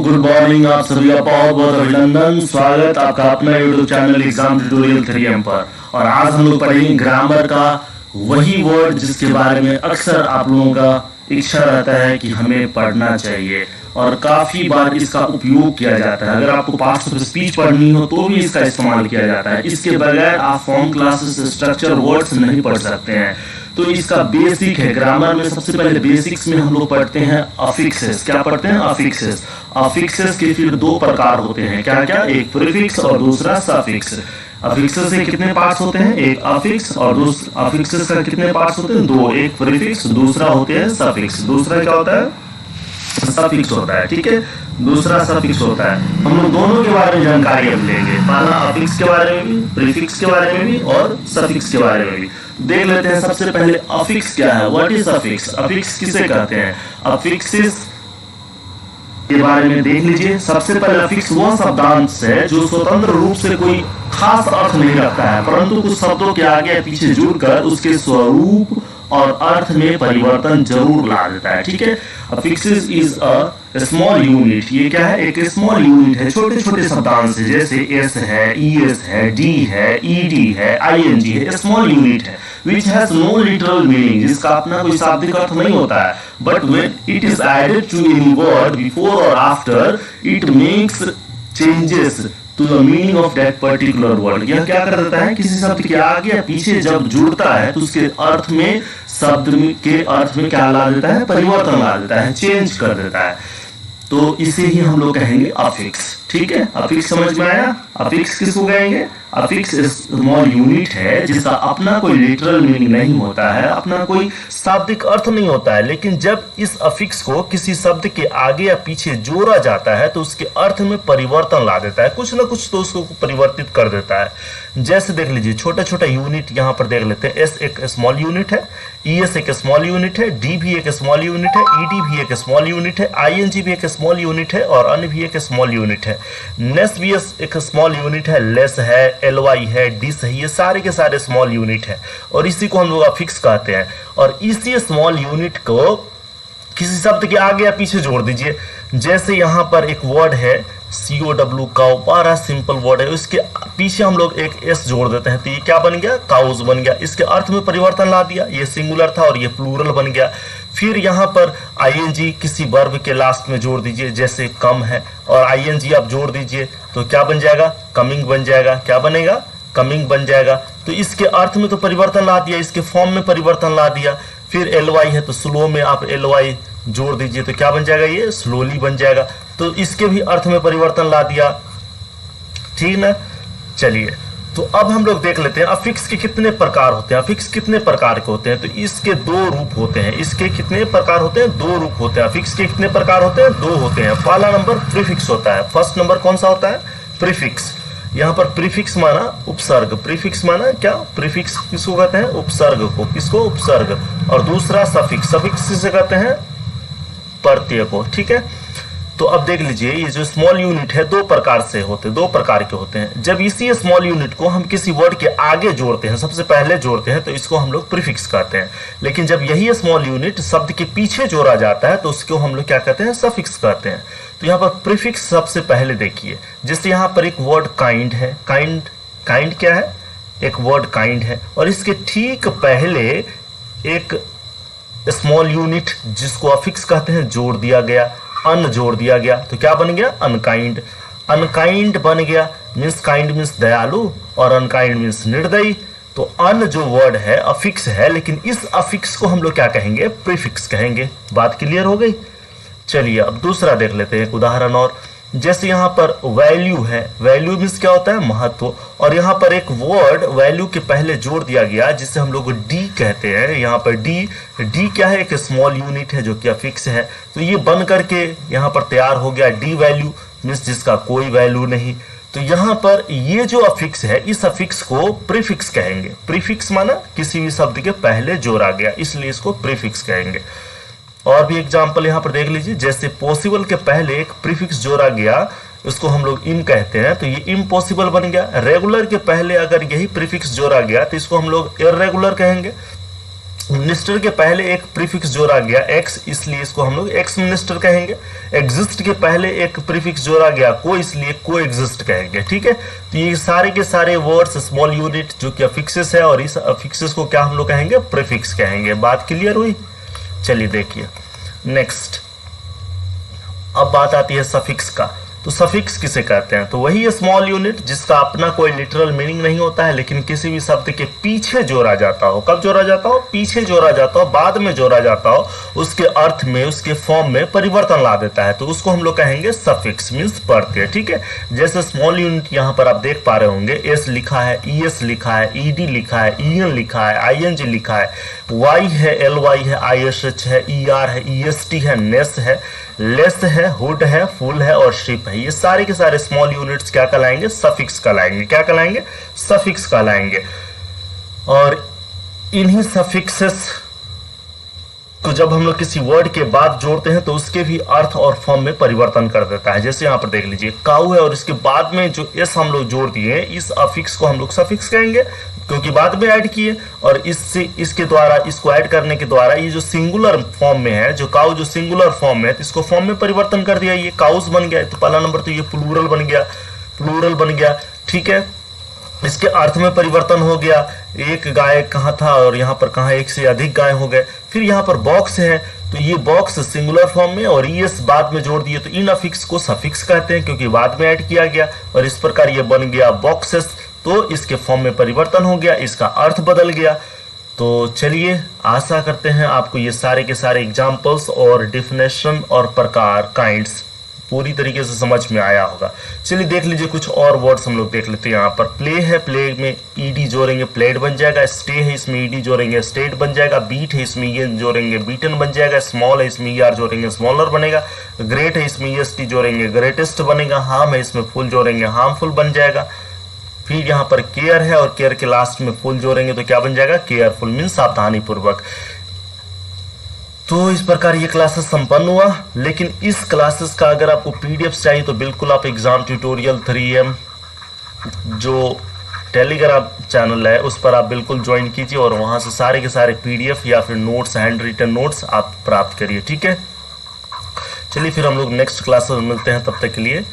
Good morning. आप सभी का बहुत बहुत अभिनंदन। स्वागत आपका अपना YouTube channel exam tutorial 3M पर। और आज हम लोग पढ़ेंगे ग्रामर का वही वर्ड जिसके बारे में अक्सर आप लोगों का इच्छा रहता है कि हमें पढ़ना चाहिए और काफी बार इसका उपयोग किया जाता है। अगर आपको पार्ट्स ऑफ स्पीच पढ़नी हो तो भी इसका इस्तेमाल किया जाता है। इसके बगैर आप फॉर्म क्लासेस स्ट्रक्चर वर्ड्स नहीं पढ़ सकते हैं। तो इसका बेसिक है। ग्रामर में सबसे पहले बेसिक्स में हम लोग पढ़ते हैं अफिक्सेस। क्या पढ़ते हैं? अफिक्सेस। अफिक्सेस के फिर दो प्रकार होते हैं। क्या क्या? एक प्रीफिक्स और दूसरा सफिक्स। अफिक्सेस के कितने पार्ट्स होते हैं? एक अफिक्स और दूसरा अफिक्सेस का कितने पार्ट्स होते हैं? दो। एक प्रीफिक्स, दूसरा होते हैं सफिक्स। दूसरा क्या होता है? सफिक्स होता है। ठीक है, दूसरा सफिक्स होता है। हम लोग दोनों के बारे में जानकारी अब लेंगे। पहला अफिक्स के बारे में भी, प्रीफिक्स के बारे में भी और सफिक्स के बारे में भी देख लेते हैं। सबसे पहले अफिक्स क्या है? What is affix? अफिक्स किसे कहते हैं? अफिक्सेस के बारे में देख लीजिए। सबसे पहले अफिक्स वह शब्दांश है जो स्वतंत्र रूप से कोई खास अर्थ नहीं रखता है, परंतु कुछ शब्दों के आगे या पीछे जुड़कर उसके स्वरूप और अर्थ में परिवर्तन जरूर ला देता है। ठीक है, affixes is a small unit. ये क्या है? एक स्मॉल यूनिट है। छोटे छोटे शब्दांश है, जैसे एस है, ईएस है, डी है, ईडी है, आईएनजी है। स्मॉल यूनिट है which has no literal meaning, जिसका अपना कोई शाब्दिक अर्थ नहीं होता है, but when it is added to any word before or after it makes changes to the meaning of that particular word। यह क्या कर देता है? किसी शब्द के आगे या पीछे जब जुड़ता है तो उसके अर्थ में, शब्द के अर्थ में क्या ला देता है? परिवर्तन ला देता है, चेंज कर देता है। तो इसे ही हम लोग कहेंगे अफिक्स। ठीक है, अफिक्स समझ में आया? अफिक्स किसको कहेंगे? अफिक्स स्मॉल यूनिट है जिसका अपना कोई लिटरल मीनिंग नहीं होता है, अपना कोई शाब्दिक अर्थ नहीं होता है, लेकिन जब इस अफिक्स को किसी शब्द के आगे या पीछे जोड़ा जाता है तो उसके अर्थ में परिवर्तन ला देता है, कुछ ना कुछ तो उसको परिवर्तित कर देता है। जैसे देख लीजिए, छोटा छोटा यूनिट यहाँ पर देख लेते हैं। एस एक स्मॉल यूनिट है, ईएस एक स्मॉल यूनिट है, डी भी एक स्मॉल यूनिट है, ईडी भी एक स्मॉल यूनिट है, आईएनजी भी एक स्मॉल यूनिट है और अन्य भी एक स्मॉल यूनिट है। नेस भी एक स्मॉल यूनिट है, लेस है, एलवाई है, डिस है, ये सारे के सारे स्मॉल यूनिट है और इसी को हम लोग अफिक्स कहते हैं। और इसी स्मॉल यूनिट को किसी शब्द के आगे या पीछे जोड़ दीजिए। जैसे यहाँ पर एक वर्ड है COW, काउ, बड़ा सिंपल वर्ड है, उसके पीछे हम लोग एक S जोड़ देते हैं तो ये क्या बन गया? काउज बन गया। इसके अर्थ में परिवर्तन ला दिया। ये सिंगुलर था और ये प्लूरल बन गया। फिर यहाँ पर ING किसी वर्ब के लास्ट में जोड़ दीजिए, जैसे कम है और ING आप जोड़ दीजिए तो क्या बन जाएगा? कमिंग बन जाएगा। क्या बनेगा? कमिंग बन जाएगा। तो इसके अर्थ में तो परिवर्तन ला दिया, इसके फॉर्म में परिवर्तन ला दिया। फिर LY है तो स्लो में आप LY जोड़ दीजिए तो क्या बन जाएगा? ये स्लोली बन जाएगा। तो इसके भी अर्थ में परिवर्तन ला दिया। ठीक ना? चलिए, तो अब हम लोग देख लेते हैं अफिक्स के कितने प्रकार होते हैं। अफिक्स कितने प्रकार के होते हैं? तो इसके दो रूप होते हैं। इसके कितने प्रकार होते हैं? दो रूप होते हैं। अफिक्स के कितने प्रकार होते हैं? दो होते हैं। पहला नंबर प्रीफिक्स होता है। फर्स्ट नंबर कौन सा होता है? प्रीफिक्स। यहाँ पर प्रीफिक्स माना उपसर्ग। प्रीफिक्स माना क्या? प्रीफिक्स किसको कहते हैं? उपसर्ग को। किसको? उपसर्ग। और दूसरा सफिक्स। सफिक्स किसे कहते हैं? प्रत्यय को। ठीक है, तो अब देख लीजिए, ये जो स्मॉल यूनिट है दो प्रकार से होते हैं, दो प्रकार के होते हैं। जब इसी स्मॉल यूनिट को हम किसी वर्ड के आगे जोड़ते हैं, सबसे पहले जोड़ते हैं, तो इसको हम लोग प्रीफिक्स कहते हैं। लेकिन जब यही स्मॉल यूनिट शब्द के पीछे जोड़ा जाता है तो उसको हम लोग क्या कहते हैं? सफिक्स कहते हैं। तो यहाँ पर प्रीफिक्स सबसे पहले देखिए, जैसे यहाँ पर एक वर्ड काइंड है। काइंड क्या है? एक वर्ड काइंड है और इसके ठीक पहले एक स्मॉल यूनिट जिसको अफिक्स कहते हैं जोड़ दिया गया, अन जोड़ दिया गया, तो क्या बन गया? अनकाइंड। अनकाइंड बन गया, मीन्स काइंड मीन्स दयालु और अनकाइंड मीन्स निर्दयी। तो अन जो वर्ड है अफिक्स है, लेकिन इस अफिक्स को हम लोग क्या कहेंगे? प्रीफिक्स कहेंगे। बात क्लियर हो गई? चलिए अब दूसरा देख लेते हैं एक उदाहरण और। जैसे यहाँ पर वैल्यू है। वैल्यू मीन्स क्या होता है? महत्व। और यहाँ पर एक वर्ड वैल्यू के पहले जोड़ दिया गया जिसे हम लोग डी कहते हैं। यहाँ पर डी क्या है? एक स्मॉल यूनिट है जो कि अफिक्स है। तो ये बन करके यहाँ पर तैयार हो गया डी वैल्यू, मीन्स जिसका कोई वैल्यू नहीं। तो यहाँ पर ये जो अफिक्स है, इस अफिक्स को प्रीफिक्स कहेंगे। प्रीफिक्स माना किसी भी शब्द के पहले जोड़ा गया, इसलिए इसको प्रीफिक्स कहेंगे। और भी एग्जाम्पल यहाँ पर देख लीजिए, जैसे पॉसिबल के पहले एक प्रीफिक्स जोड़ा गया, उसको हम लोग इम कहते हैं, तो ये इम्पॉसिबल बन गया। रेगुलर के पहले अगर यही प्रीफिक्स जोड़ा गया तो इसको हम लोग इर्रेगुलर कहेंगे। मिनिस्टर के पहले एक प्रीफिक्स जोड़ा गया एक्स, इसलिए इसको हम लोग एक्स मिनिस्टर कहेंगे। एग्जिस्ट के पहले एक प्रीफिक्स जोड़ा गया को, इसलिए को एग्जिस्ट कहेंगे। ठीक है, तो ये सारे के सारे वर्ड्स स्मॉल यूनिट जो कि अफिक्सेस है, और इस अफिक्सेस को क्या हम लोग कहेंगे, प्रीफिक्स कहेंगे। बात क्लियर हुई? चलिए देखिए नेक्स्ट, अब बात आती है सफिक्स का। तो सफिक्स किसे कहते हैं? तो वही स्मॉल यूनिट जिसका अपना कोई लिटरल मीनिंग नहीं होता है, लेकिन किसी भी शब्द के पीछे जोड़ा जाता हो। कब जोड़ा जाता हो? पीछे जोड़ा जाता हो, बाद में जोड़ा जाता हो, उसके अर्थ में, उसके फॉर्म में परिवर्तन ला देता है, तो उसको हम लोग कहेंगे सफिक्स, मींस प्रत्यय। ठीक है, जैसे स्मॉल यूनिट यहाँ पर आप देख पा रहे होंगे, एस लिखा है, ई एस लिखा है, ई डी लिखा है, ई एन लिखा है, आई एन जी लिखा है, वाई है, एल वाई है, आई एस एच है, ई आर है, ई एस टी है, नेस है, लेस है, हुड है, फुल है और शिप है। ये सारे के सारे स्मॉल यूनिट्स क्या कहलाएंगे? सफिक्स कहलाएंगे। क्या कहलाएंगे? सफिक्स कहलाएंगे। और इन्हीं सफिक्सेस को जब हम लोग किसी वर्ड के बाद जोड़ते हैं तो उसके भी अर्थ और फॉर्म में परिवर्तन कर देता है। जैसे यहाँ पर देख लीजिए, काऊ है और इसके बाद में जो एस हम लोग जोड़ दिए, इस अफिक्स को हम लोग सफिक्स कहेंगे, क्योंकि बाद में ऐड किए, और इससे इसके द्वारा, इसको ऐड करने के द्वारा ये जो सिंगुलर फॉर्म में है, जो काऊ जो सिंगुलर फॉर्म में है, तो इसको फॉर्म में परिवर्तन कर दिया, ये काउस बन गया। तो पहला नंबर तो ये प्लूरल बन गया, प्लूरल बन गया। ठीक है, इसके अर्थ में परिवर्तन हो गया, एक गाय कहाँ था और यहाँ पर कहाँ एक से अधिक गाय हो गए। फिर यहाँ पर बॉक्स है, तो ये बॉक्स सिंगुलर फॉर्म में और ईएस बाद में जोड़ दिए, तो इन अफिक्स को सफिक्स कहते हैं, क्योंकि बाद में ऐड किया गया, और इस प्रकार ये बन गया बॉक्सेस। तो इसके फॉर्म में परिवर्तन हो गया, इसका अर्थ बदल गया। तो चलिए, आशा करते हैं आपको ये सारे के सारे एग्जाम्पल्स और डिफिनेशन और प्रकार, काइंड्स पूरी तरीके से समझ में आया होगा। चलिए देख लीजिए, कुछ और वर्ड्स हम लोग देख लेते हैं। यहाँ पर प्ले है, प्ले में ईडी जोड़ेंगे, प्लेड बन जाएगा। स्टे है, इसमें ईडी जोड़ेंगे, स्टेट बन जाएगा। बीट है, इसमें ये जोड़ेंगे, बीटन बन जाएगा। स्मॉल है, इसमें ईआर जोड़ेंगे, स्मॉलर बनेगा। ग्रेट है, इसमें ईएसटी जोड़ेंगे, ग्रेटेस्ट बनेगा। हार्म है, इसमें फुल जोड़ेंगे, हार्मफुल बन जाएगा। फिर यहाँ पर केयर है और केयर के लास्ट में फुल जोड़ेंगे तो क्या बन जाएगा? केयरफुल, मीन्स सावधानी पूर्वक। तो इस प्रकार ये क्लासेस संपन्न हुआ। लेकिन इस क्लासेस का अगर आपको पीडीएफ चाहिए तो बिल्कुल आप एग्जाम ट्यूटोरियल 3M जो टेलीग्राम चैनल है उस पर आप बिल्कुल ज्वाइन कीजिए, और वहां से सारे के सारे पीडीएफ या फिर नोट्स, हैंड रिटन नोट्स आप प्राप्त करिए। ठीक है, चलिए फिर हम लोग नेक्स्ट क्लास में मिलते हैं, तब तक के लिए